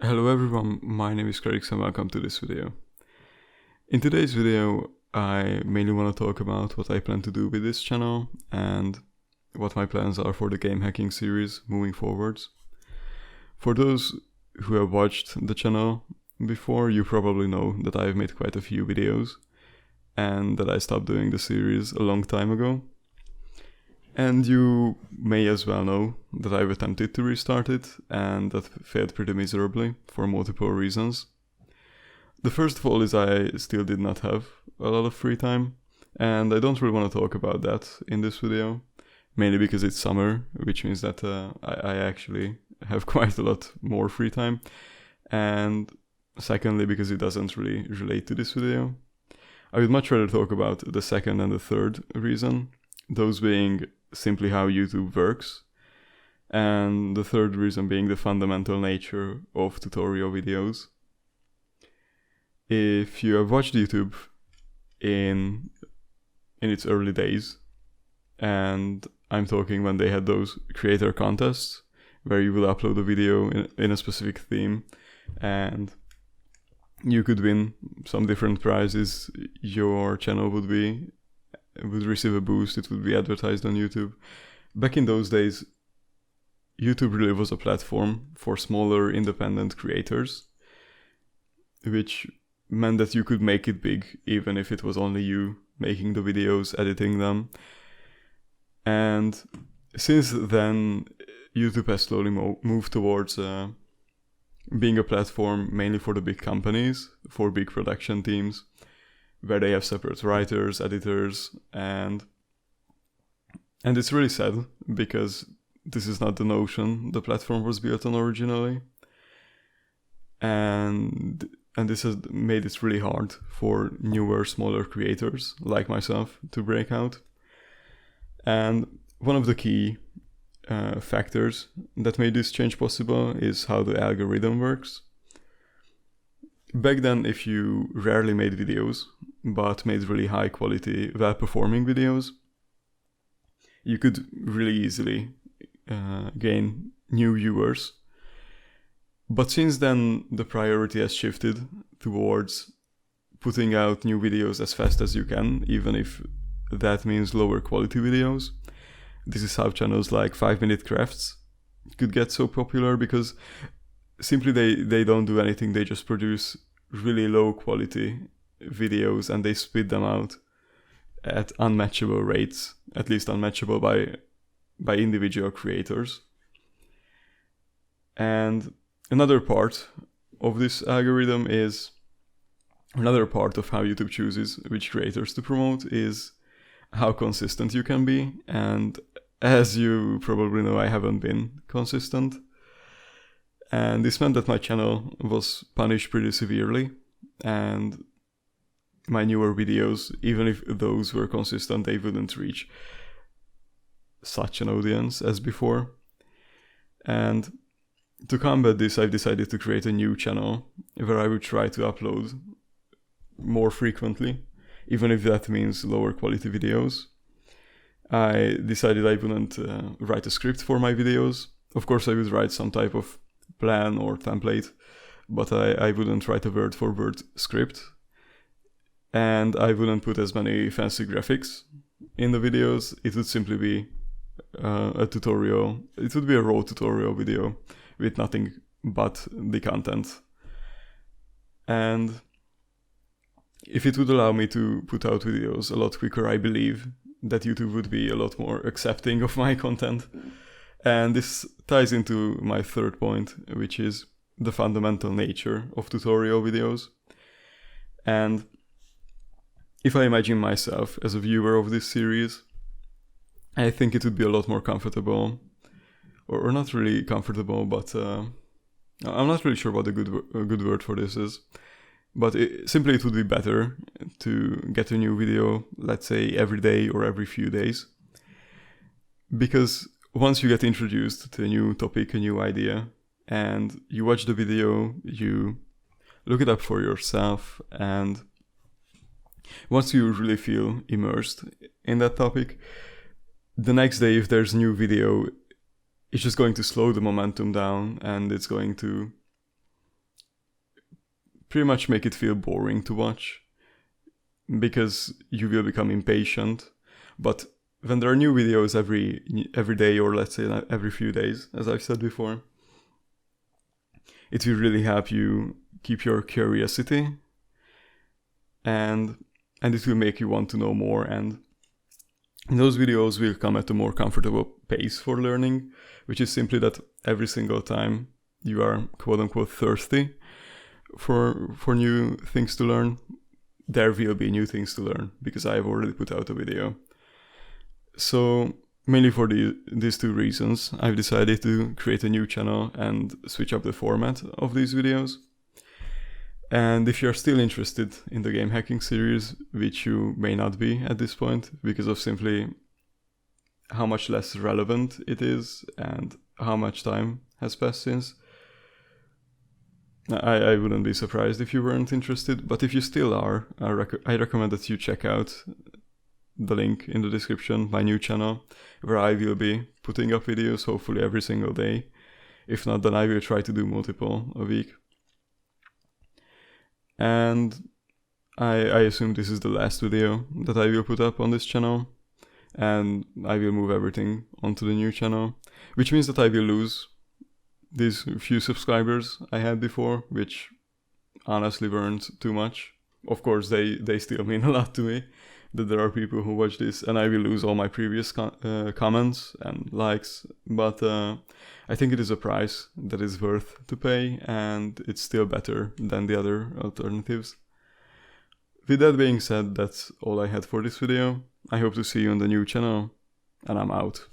Hello everyone, my name is Craig and welcome to this video. In today's video, I mainly want to talk about what I plan to do with this channel and what my plans are for the game hacking series moving forwards. For those who have watched the channel before, you probably know that I've made quite a few videos and that I stopped doing the series a long time ago. And you may as well know that I've attempted to restart it and that failed pretty miserably for multiple reasons. The first of all is I still did not have a lot of free time, and I don't really want to talk about that in this video, mainly because it's summer, which means that I actually have quite a lot more free time, and secondly because it doesn't really relate to this video. I would much rather talk about the second and the third reason, those being simply how YouTube works, and the third reason being the fundamental nature of tutorial videos. If you have watched YouTube in its early days, and I'm talking when they had those creator contests where you would upload a video in a specific theme and you could win some different prizes, your channel would receive a boost, it would be advertised on YouTube. Back in those days, YouTube really was a platform for smaller independent creators, which meant that you could make it big even if it was only you making the videos, editing them. And since then, YouTube has slowly moved towards being a platform mainly for the big companies, for big production teams, where they have separate writers, editors, and it's really sad because this is not the notion the platform was built on originally, and this has made it really hard for newer, smaller creators like myself to break out. And one of the key factors that made this change possible is how the algorithm works. Back then, if you rarely made videos, but made really high quality, well-performing videos, you could really easily gain new viewers. But since then, the priority has shifted towards putting out new videos as fast as you can, even if that means lower quality videos. This is how channels like 5-Minute Crafts could get so popular, because simply they don't do anything, they just produce really low quality videos and they spit them out at unmatchable rates, at least unmatchable by individual creators. And another part of this algorithm is, another part of how YouTube chooses which creators to promote is how consistent you can be. And as you probably know, I haven't been consistent. And this meant that my channel was punished pretty severely, and my newer videos, even if those were consistent, they wouldn't reach such an audience as before. And to combat this, I've decided to create a new channel where I would try to upload more frequently, even if that means lower quality videos. I decided I wouldn't write a script for my videos. Of course, I would write some type of plan or template, but I wouldn't write a word for word script, and I wouldn't put as many fancy graphics in the videos. It would simply be a tutorial. It would be a raw tutorial video with nothing but the content. And if it would allow me to put out videos a lot quicker, I believe that YouTube would be a lot more accepting of my content. And this ties into my third point, which is the fundamental nature of tutorial videos. And if I imagine myself as a viewer of this series, I think it would be a lot more comfortable, or not really comfortable, but I'm not really sure what a good word for this is. But it would be better to get a new video, let's say every day or every few days. Because once you get introduced to a new topic, a new idea, and you watch the video, you look it up for yourself, and once you really feel immersed in that topic, the next day if there's a new video, it's just going to slow the momentum down, and it's going to pretty much make it feel boring to watch, because you will become impatient. But when there are new videos every day, or let's say every few days, as I've said before, it will really help you keep your curiosity, and it will make you want to know more, and those videos will come at a more comfortable pace for learning, which is simply that every single time you are quote-unquote thirsty for new things to learn, there will be new things to learn, because I've already put out a video. So mainly for these two reasons, I've decided to create a new channel and switch up the format of these videos. And if you're still interested in the game hacking series, which you may not be at this point because of simply how much less relevant it is and how much time has passed since, I wouldn't be surprised if you weren't interested. But if you still are, I recommend that you check out the link in the description, my new channel, where I will be putting up videos hopefully every single day. If not, then I will try to do multiple a week. And I assume this is the last video that I will put up on this channel, and I will move everything onto the new channel, which means that I will lose these few subscribers I had before, which honestly weren't too much. Of course, they still mean a lot to me, that there are people who watch this, and I will lose all my previous comments and likes, but I think it is a price that is worth to pay, and it's still better than the other alternatives. With that being said, that's all I had for this video. I hope to see you on the new channel, and I'm out.